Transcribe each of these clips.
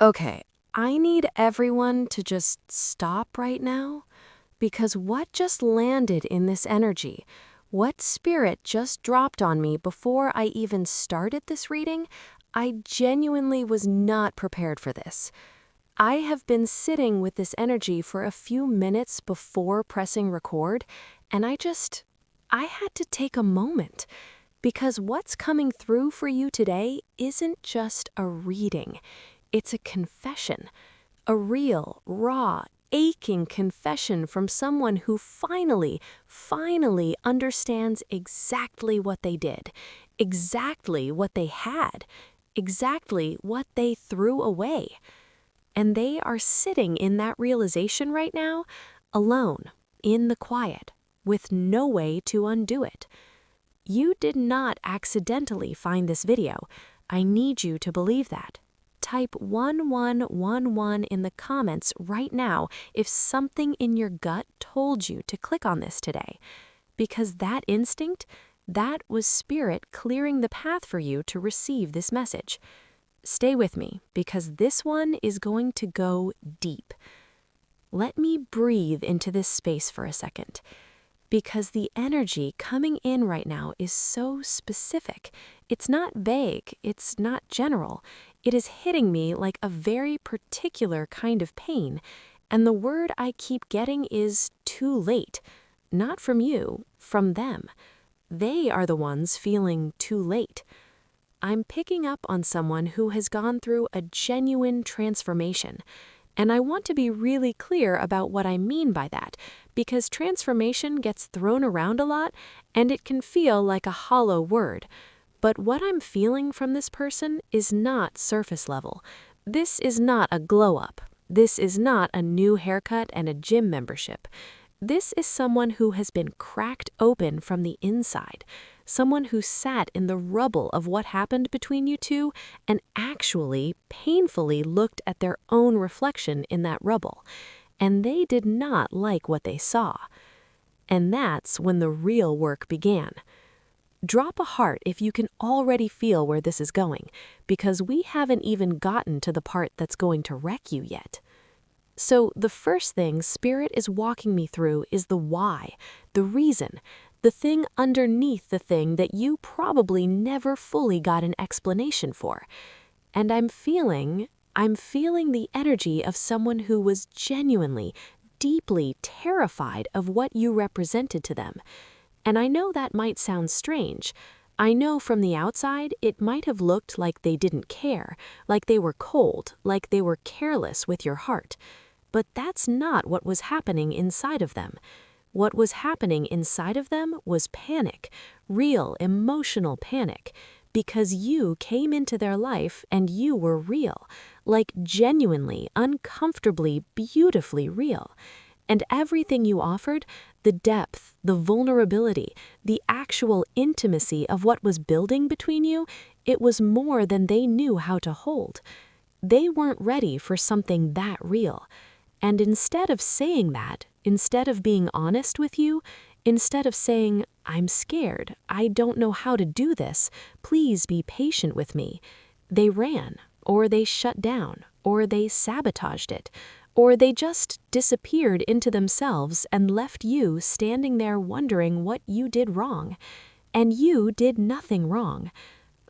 Okay, I need everyone to just stop right now because what just landed in this energy, what spirit just dropped on me before I even started this reading, I genuinely was not prepared for this. I have been sitting with this energy for a few minutes before pressing record, and I had to take a moment because what's coming through for you today isn't just a reading. It's a confession, a real, raw, aching confession from someone who finally understands exactly what they did, exactly what they had, exactly what they threw away. And they are sitting in that realization right now, alone, in the quiet, with no way to undo it. You did not accidentally find this video. I need you to believe that. Type 1111 in the comments right now if something in your gut told you to click on this today. Because that instinct, that was spirit clearing the path for you to receive this message. Stay with me because this one is going to go deep. Let me breathe into this space for a second. Because the energy coming in right now is so specific. It's not vague, it's not general. It is hitting me like a very particular kind of pain, and the word I keep getting is too late. Not from you, from them. They are the ones feeling too late. I'm picking up on someone who has gone through a genuine transformation. And I want to be really clear about what I mean by that, because transformation gets thrown around a lot and it can feel like a hollow word. But what I'm feeling from this person is not surface level. This is not a glow up. This is not a new haircut and a gym membership. This is someone who has been cracked open from the inside. Someone who sat in the rubble of what happened between you two and actually painfully looked at their own reflection in that rubble. And they did not like what they saw. And that's when the real work began. Drop a heart if you can already feel where this is going, because we haven't even gotten to the part that's going to wreck you yet. So the first thing Spirit is walking me through is the why, the reason, the thing underneath the thing that you probably never fully got an explanation for. And I'm feeling the energy of someone who was genuinely, deeply terrified of what you represented to them. And I know that might sound strange. I know from the outside it might have looked like they didn't care, like they were cold, like they were careless with your heart. But that's not what was happening inside of them. What was happening inside of them was panic, real emotional panic, because you came into their life and you were real, like genuinely, uncomfortably, beautifully real. And everything you offered, the depth, the vulnerability, the actual intimacy of what was building between you, it was more than they knew how to hold. They weren't ready for something that real. And instead of saying that, instead of being honest with you, instead of saying, I'm scared, I don't know how to do this, please be patient with me, they ran, or they shut down, or they sabotaged it, or they just disappeared into themselves and left you standing there wondering what you did wrong. And you did nothing wrong.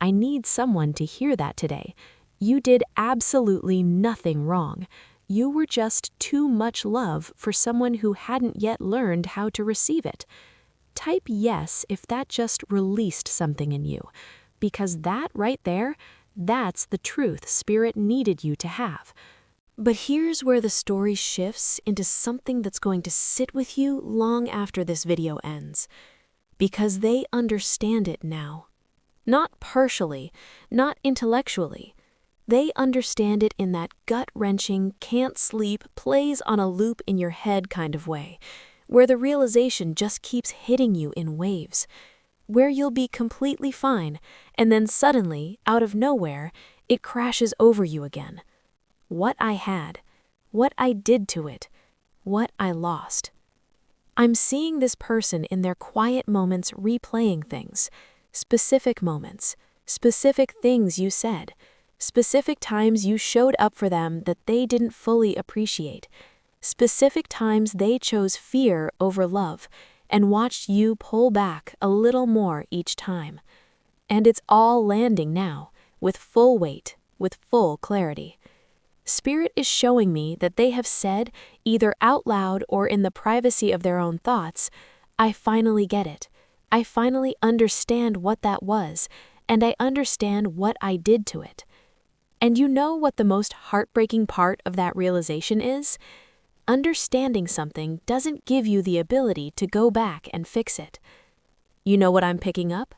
I need someone to hear that today. You did absolutely nothing wrong. You were just too much love for someone who hadn't yet learned how to receive it. Type yes if that just released something in you, because that right there, that's the truth Spirit needed you to have. But here's where the story shifts into something that's going to sit with you long after this video ends. Because they understand it now. Not partially, not intellectually. They understand it in that gut-wrenching, can't sleep, plays on a loop in your head kind of way, where the realization just keeps hitting you in waves, where you'll be completely fine, and then suddenly, out of nowhere, it crashes over you again. What I had, what I did to it, what I lost. I'm seeing this person in their quiet moments replaying things, specific moments, specific things you said, Specific times you showed up for them that they didn't fully appreciate. Specific times they chose fear over love and watched you pull back a little more each time. And it's all landing now, with full weight, with full clarity. Spirit is showing me that they have said, either out loud or in the privacy of their own thoughts, I finally get it. I finally understand what that was, and I understand what I did to it. And you know what the most heartbreaking part of that realization is? Understanding something doesn't give you the ability to go back and fix it. You know what I'm picking up?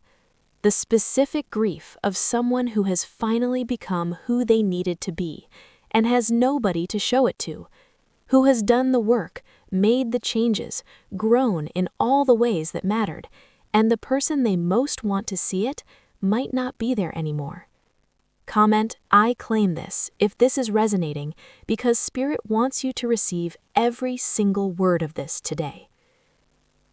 The specific grief of someone who has finally become who they needed to be and has nobody to show it to, who has done the work, made the changes, grown in all the ways that mattered, and the person they most want to see it might not be there anymore. Comment, I claim this, if this is resonating, because Spirit wants you to receive every single word of this today.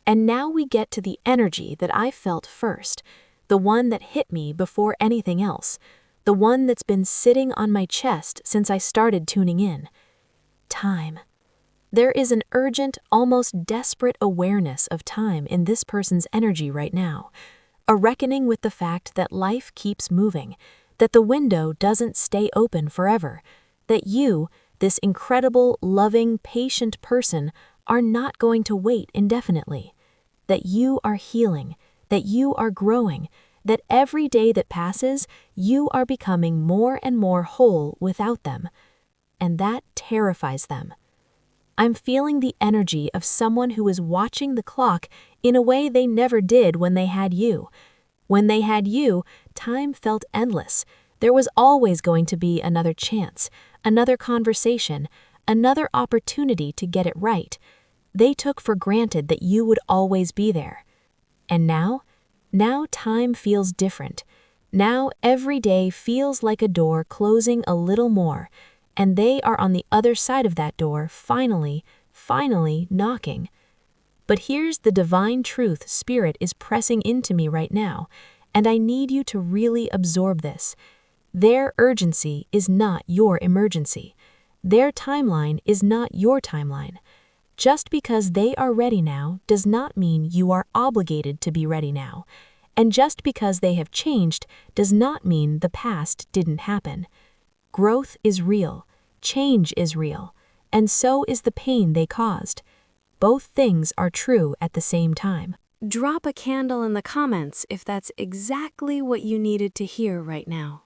And now we get to the energy that I felt first, the one that hit me before anything else, the one that's been sitting on my chest since I started tuning in. Time. There is an urgent, almost desperate awareness of time in this person's energy right now, a reckoning with the fact that life keeps moving, that the window doesn't stay open forever, that you, this incredible, loving, patient person, are not going to wait indefinitely, that you are healing, that you are growing, that every day that passes, you are becoming more and more whole without them. And that terrifies them. I'm feeling the energy of someone who is watching the clock in a way they never did when they had you. When they had you, time felt endless. There was always going to be another chance, another conversation, another opportunity to get it right. They took for granted that you would always be there. And now time feels different. Now every day feels like a door closing a little more, and they are on the other side of that door, finally knocking. But here's the divine truth Spirit is pressing into me right now, and I need you to really absorb this. Their urgency is not your emergency. Their timeline is not your timeline. Just because they are ready now does not mean you are obligated to be ready now. And just because they have changed does not mean the past didn't happen. Growth is real, change is real, and so is the pain they caused. Both things are true at the same time. Drop a candle in the comments if that's exactly what you needed to hear right now.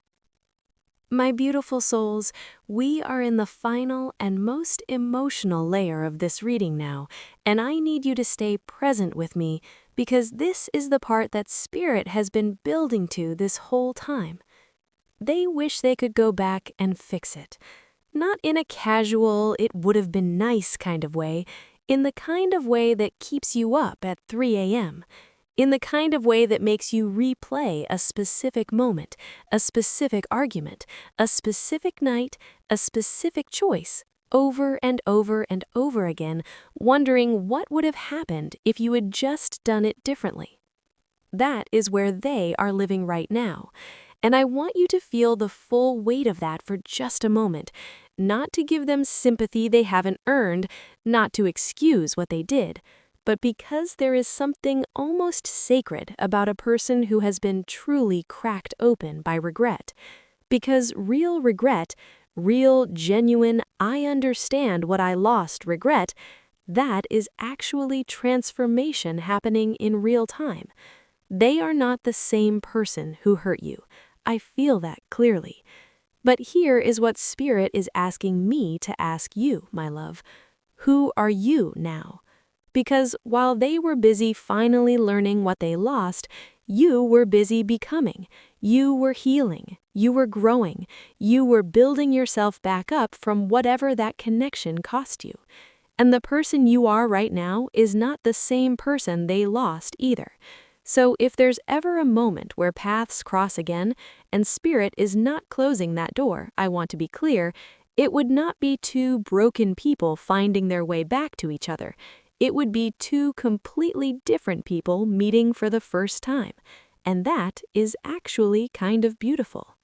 My beautiful souls, we are in the final and most emotional layer of this reading now, and I need you to stay present with me because this is the part that Spirit has been building to this whole time. They wish they could go back and fix it. Not in a casual, it would have been nice kind of way, in the kind of way that keeps you up at 3 a.m., in the kind of way that makes you replay a specific moment, a specific argument, a specific night, a specific choice, over and over and over again, wondering what would have happened if you had just done it differently. That is where they are living right now, and I want you to feel the full weight of that for just a moment, not to give them sympathy they haven't earned, not to excuse what they did, but because there is something almost sacred about a person who has been truly cracked open by regret. Because real regret, real, genuine, I understand what I lost regret, that is actually transformation happening in real time. They are not the same person who hurt you. I feel that clearly. But here is what Spirit is asking me to ask you, my love. Who are you now? Because while they were busy finally learning what they lost, you were busy becoming. You were healing. You were growing. You were building yourself back up from whatever that connection cost you. And the person you are right now is not the same person they lost either. So if there's ever a moment where paths cross again, and Spirit is not closing that door, I want to be clear, it would not be two broken people finding their way back to each other. It would be two completely different people meeting for the first time, and that is actually kind of beautiful.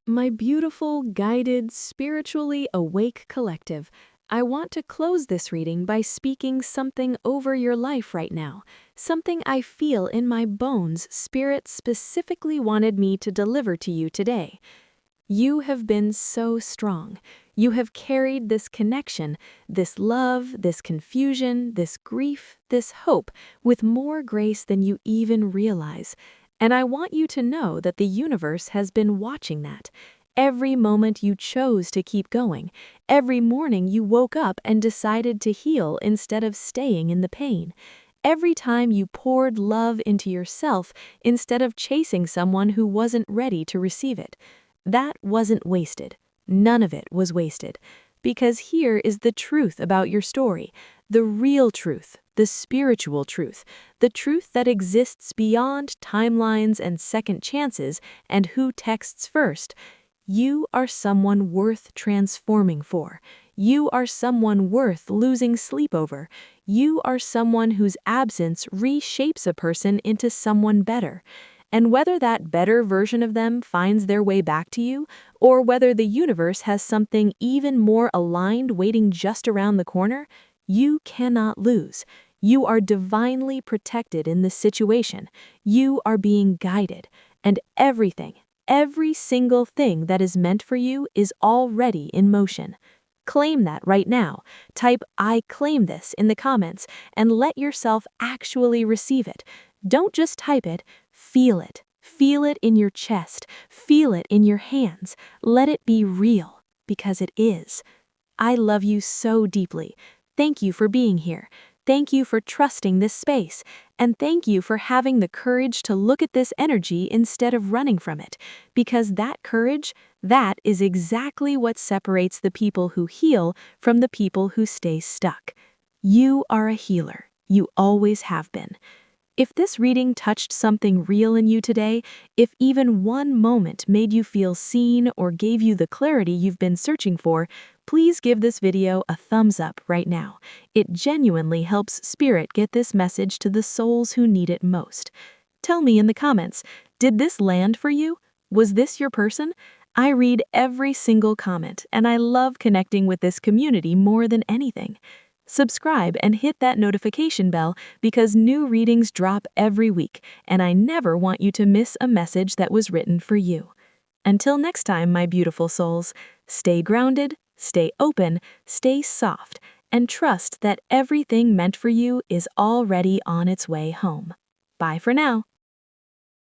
My beautiful, guided, spiritually awake collective, I want to close this reading by speaking something over your life right now, something I feel in my bones Spirit specifically wanted me to deliver to you today. You have been so strong. You have carried this connection, this love, this confusion, this grief, this hope, with more grace than you even realize. And I want you to know that the universe has been watching that. Every moment you chose to keep going, every morning you woke up and decided to heal instead of staying in the pain. Every time you poured love into yourself instead of chasing someone who wasn't ready to receive it. That wasn't wasted. None of it was wasted. Because here is the truth about your story, the real truth, the spiritual truth, the truth that exists beyond timelines and second chances and who texts first. You are someone worth transforming for. You are someone worth losing sleep over. You are someone whose absence reshapes a person into someone better. And whether that better version of them finds their way back to you, or whether the universe has something even more aligned waiting just around the corner, you cannot lose. You are divinely protected in this situation. You are being guided. And every single thing that is meant for you is already in motion. Claim that right now. Type "I claim this" in the comments and let yourself actually receive it. Don't just type it, feel it. Feel it in your chest. Feel it in your hands. Let it be real, because it is. I love you so deeply. Thank you for being here. Thank you for trusting this space. And thank you for having the courage to look at this energy instead of running from it. Because that courage, that is exactly what separates the people who heal from the people who stay stuck. You are a healer. You always have been. If this reading touched something real in you today, if even one moment made you feel seen or gave you the clarity you've been searching for, please give this video a thumbs up right now. It genuinely helps Spirit get this message to the souls who need it most. Tell me in the comments, did this land for you? Was this your person? I read every single comment, and I love connecting with this community more than anything. Subscribe and hit that notification bell because new readings drop every week, and I never want you to miss a message that was written for you. Until next time, my beautiful souls, stay grounded, stay open, stay soft, and trust that everything meant for you is already on its way home. Bye for now.